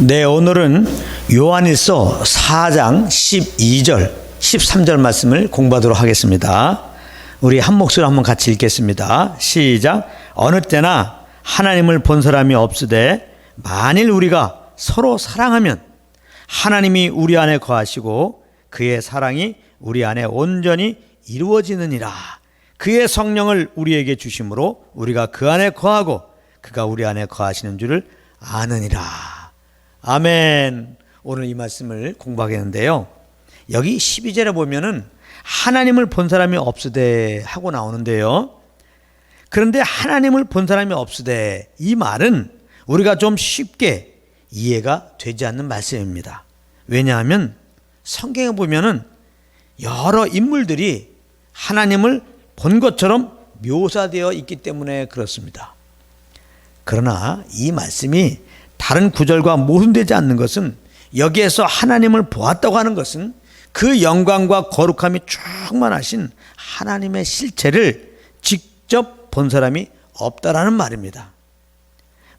네, 오늘은 요한일서 4장 12절, 13절 말씀을 공부하도록 하겠습니다. 우리 한 목소리로 한번 같이 읽겠습니다. 시작. 어느 때나 하나님을 본 사람이 없으되 만일 우리가 서로 사랑하면 하나님이 우리 안에 거하시고 그의 사랑이 우리 안에 온전히 이루어지느니라. 그의 성령을 우리에게 주심으로 우리가 그 안에 거하고 그가 우리 안에 거하시는 줄을 아느니라. 아멘. 오늘 이 말씀을 공부하겠는데요, 여기 12절에 보면은 하나님을 본 사람이 없으되 하고 나오는데요, 그런데 하나님을 본 사람이 없으되 이 말은 우리가 좀 쉽게 이해가 되지 않는 말씀입니다. 왜냐하면 성경에 보면은 여러 인물들이 하나님을 본 것처럼 묘사되어 있기 때문에 그렇습니다. 그러나 이 말씀이 다른 구절과 모순되지 않는 것은, 여기에서 하나님을 보았다고 하는 것은 그 영광과 거룩함이 충만하신 하나님의 실체를 직접 본 사람이 없다라는 말입니다.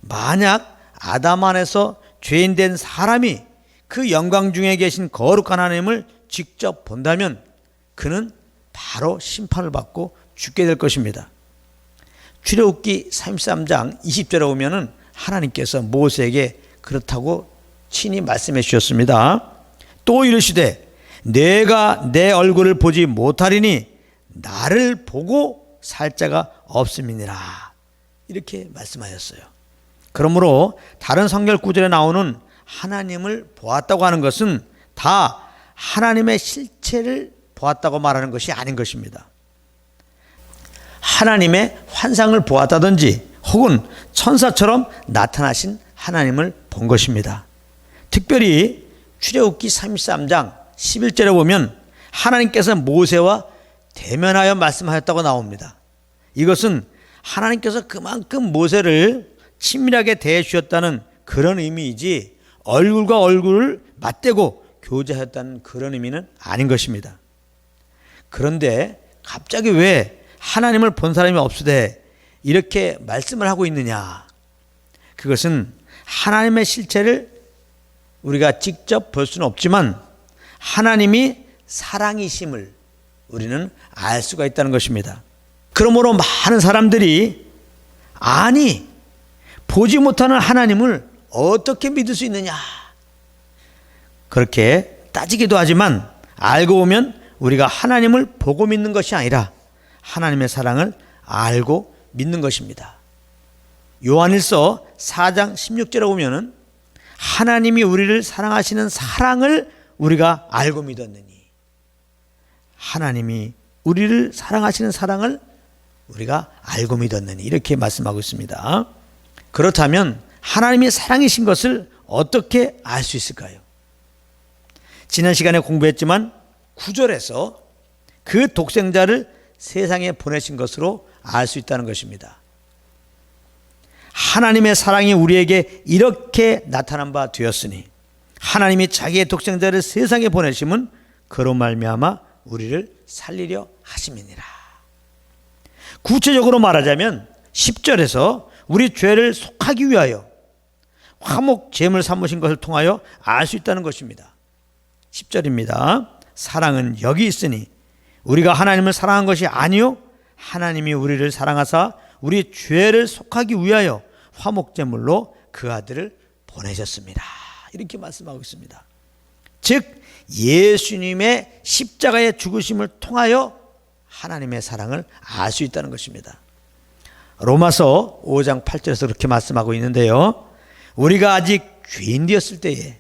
만약 아담 안에서 죄인된 사람이 그 영광 중에 계신 거룩한 하나님을 직접 본다면 그는 바로 심판을 받고 죽게 될 것입니다. 출애굽기 33장 20절에 보면은 하나님께서 모세에게 그렇다고 친히 말씀해 주셨습니다. 또 이르시되 내가 내 얼굴을 보지 못하리니 나를 보고 살 자가 없음이니라. 이렇게 말씀하셨어요. 그러므로 다른 성경 구절에 나오는 하나님을 보았다고 하는 것은 다 하나님의 실체를 보았다고 말하는 것이 아닌 것입니다. 하나님의 환상을 보았다든지 혹은 천사처럼 나타나신 하나님을 본 것입니다. 특별히 출애굽기 33장 11절에 보면 하나님께서 모세와 대면하여 말씀하셨다고 나옵니다. 이것은 하나님께서 그만큼 모세를 친밀하게 대해 주셨다는 그런 의미이지 얼굴과 얼굴을 맞대고 교제하였다는 그런 의미는 아닌 것입니다. 그런데 갑자기 왜 하나님을 본 사람이 없으되 이렇게 말씀을 하고 있느냐? 그것은 하나님의 실체를 우리가 직접 볼 수는 없지만 하나님이 사랑이심을 우리는 알 수가 있다는 것입니다. 그러므로 많은 사람들이 아니, 보지 못하는 하나님을 어떻게 믿을 수 있느냐, 그렇게 따지기도 하지만 알고 보면 우리가 하나님을 보고 믿는 것이 아니라 하나님의 사랑을 알고 믿는 것입니다. 요한일서 4장 16절에 보면은 하나님이 우리를 사랑하시는 사랑을 우리가 알고 믿었느니, 하나님이 우리를 사랑하시는 사랑을 우리가 알고 믿었느니, 이렇게 말씀하고 있습니다. 그렇다면 하나님이 사랑이신 것을 어떻게 알 수 있을까요? 지난 시간에 공부했지만 9절에서 그 독생자를 세상에 보내신 것으로 알 수 있다는 것입니다. 하나님의 사랑이 우리에게 이렇게 나타난 바 되었으니 하나님이 자기의 독생자를 세상에 보내심은 그로 말미암아 우리를 살리려 하심이니라. 구체적으로 말하자면 10절에서 우리 죄를 속하기 위하여 화목 제물 삼으신 것을 통하여 알 수 있다는 것입니다. 10절입니다. 사랑은 여기 있으니 우리가 하나님을 사랑한 것이 아니요 하나님이 우리를 사랑하사 우리 죄를 속하기 위하여 화목제물로 그 아들을 보내셨습니다. 이렇게 말씀하고 있습니다. 즉 예수님의 십자가의 죽으심을 통하여 하나님의 사랑을 알 수 있다는 것입니다. 로마서 5장 8절에서 그렇게 말씀하고 있는데요, 우리가 아직 죄인 되었을 때에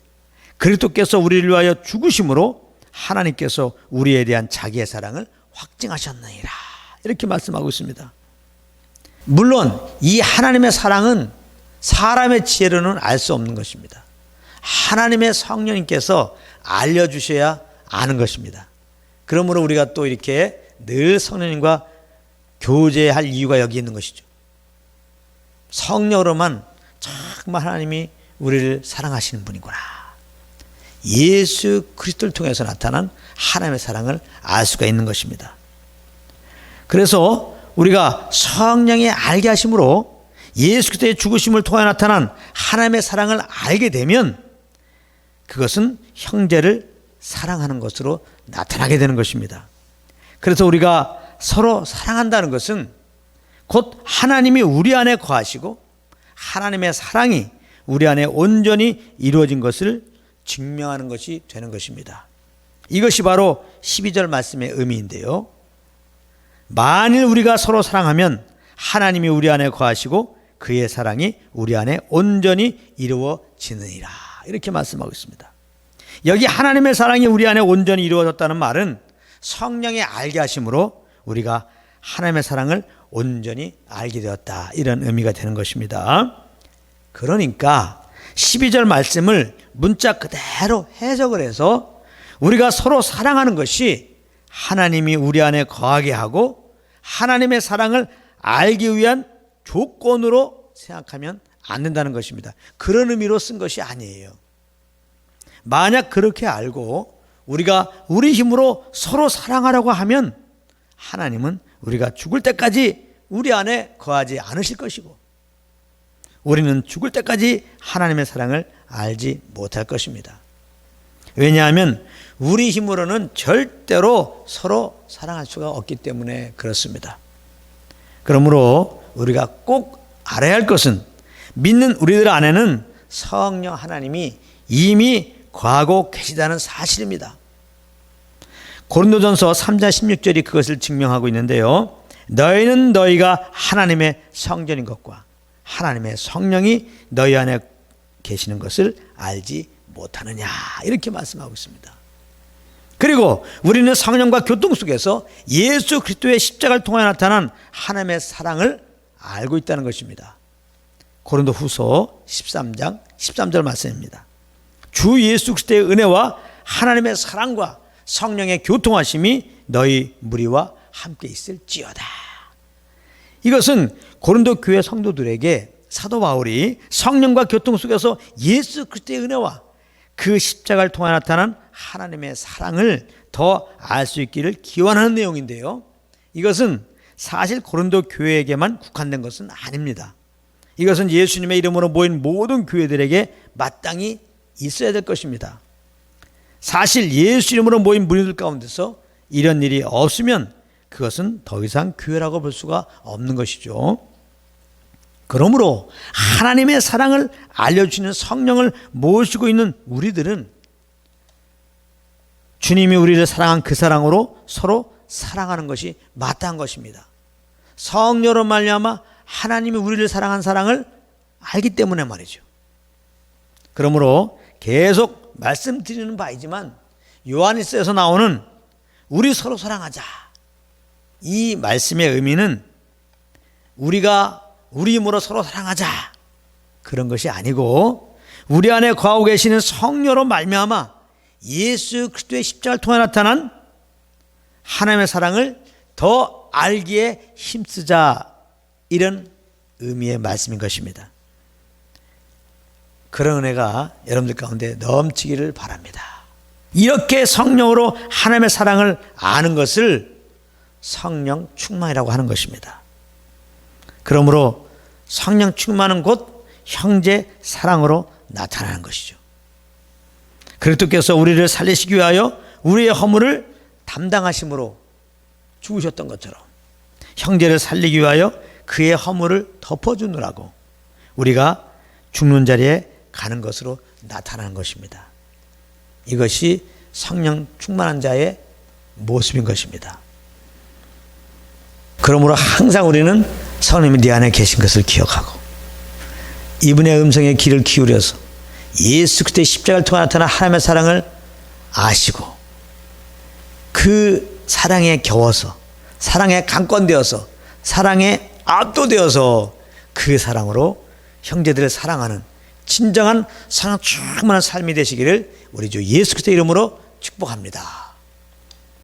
그리스도께서 우리를 위하여 죽으심으로 하나님께서 우리에 대한 자기의 사랑을 확증하셨느니라. 이렇게 말씀하고 있습니다. 물론 이 하나님의 사랑은 사람의 지혜로는 알 수 없는 것입니다. 하나님의 성령님께서 알려주셔야 아는 것입니다. 그러므로 우리가 또 이렇게 늘 성령님과 교제할 이유가 여기 있는 것이죠. 성령으로만 정말 하나님이 우리를 사랑하시는 분이구나, 예수 그리스도를 통해서 나타난 하나님의 사랑을 알 수가 있는 것입니다. 그래서 우리가 성령의 알게 하심으로 예수 그리스도의 죽으심을 통해 나타난 하나님의 사랑을 알게 되면 그것은 형제를 사랑하는 것으로 나타나게 되는 것입니다. 그래서 우리가 서로 사랑한다는 것은 곧 하나님이 우리 안에 거하시고 하나님의 사랑이 우리 안에 온전히 이루어진 것을 증명하는 것이 되는 것입니다. 이것이 바로 12절 말씀의 의미인데요. 만일 우리가 서로 사랑하면 하나님이 우리 안에 거하시고 그의 사랑이 우리 안에 온전히 이루어지느니라. 이렇게 말씀하고 있습니다. 여기 하나님의 사랑이 우리 안에 온전히 이루어졌다는 말은 성령의 알게 하심으로 우리가 하나님의 사랑을 온전히 알게 되었다, 이런 의미가 되는 것입니다. 그러니까 12절 말씀을 문자 그대로 해석을 해서 우리가 서로 사랑하는 것이 하나님이 우리 안에 거하게 하고 하나님의 사랑을 알기 위한 조건으로 생각하면 안 된다는 것입니다. 그런 의미로 쓴 것이 아니에요. 만약 그렇게 알고 우리가 우리 힘으로 서로 사랑하려고 하면 하나님은 우리가 죽을 때까지 우리 안에 거하지 않으실 것이고 우리는 죽을 때까지 하나님의 사랑을 알지 못할 것입니다. 왜냐하면 우리 힘으로는 절대로 서로 사랑할 수가 없기 때문에 그렇습니다. 그러므로 우리가 꼭 알아야 할 것은 믿는 우리들 안에는 성령 하나님이 이미 거하고 계시다는 사실입니다. 고린도전서 3장 16절이 그것을 증명하고 있는데요. 너희는 너희가 하나님의 성전인 것과 하나님의 성령이 너희 안에 계시는 것을 알지 못하느냐, 이렇게 말씀하고 있습니다. 그리고 우리는 성령과 교통 속에서 예수 그리스도의 십자가를 통해 나타난 하나님의 사랑을 알고 있다는 것입니다. 고린도 후서 13장 13절 말씀입니다. 주 예수 그리스도의 은혜와 하나님의 사랑과 성령의 교통하심이 너희 무리와 함께 있을지어다. 이것은 고린도 교회 성도들에게 사도 바울이 성령과 교통 속에서 예수 그리스도의 은혜와 그 십자가를 통해 나타난 하나님의 사랑을 더 알 수 있기를 기원하는 내용인데요. 이것은 사실 고린도 교회에게만 국한된 것은 아닙니다. 이것은 예수님의 이름으로 모인 모든 교회들에게 마땅히 있어야 될 것입니다. 사실 예수 이름으로 모인 무리들 가운데서 이런 일이 없으면 그것은 더 이상 교회라고 볼 수가 없는 것이죠. 그러므로 하나님의 사랑을 알려주시는 성령을 모시고 있는 우리들은 주님이 우리를 사랑한 그 사랑으로 서로 사랑하는 것이 마땅한 것입니다. 성령으로 말미암아 하나님이 우리를 사랑한 사랑을 알기 때문에 말이죠. 그러므로 계속 말씀드리는 바이지만 요한일서에서 나오는 우리 서로 사랑하자, 이 말씀의 의미는 우리가 우리 힘으로 서로 사랑하자 그런 것이 아니고 우리 안에 거하고 계시는 성령으로 말미암아 예수 그리스도의 십자가를 통해 나타난 하나님의 사랑을 더 알기에 힘쓰자, 이런 의미의 말씀인 것입니다. 그런 은혜가 여러분들 가운데 넘치기를 바랍니다. 이렇게 성령으로 하나님의 사랑을 아는 것을 성령 충만이라고 하는 것입니다. 그러므로 성령 충만은 곧 형제 사랑으로 나타나는 것이죠. 그리스도께서 우리를 살리시기 위하여 우리의 허물을 담당하심으로 죽으셨던 것처럼 형제를 살리기 위하여 그의 허물을 덮어주느라고 우리가 죽는 자리에 가는 것으로 나타나는 것입니다. 이것이 성령 충만한 자의 모습인 것입니다. 그러므로 항상 우리는 성령님이 네 안에 계신 것을 기억하고 이분의 음성에 귀를 기울여서 예수 그리스도의 십자가를 통해 나타난 하나님의 사랑을 아시고 그 사랑에 겨워서 사랑에 강권되어서 사랑에 압도되어서 그 사랑으로 형제들을 사랑하는 진정한 사랑 충만한 삶이 되시기를 우리 주 예수 그리스도의 이름으로 축복합니다.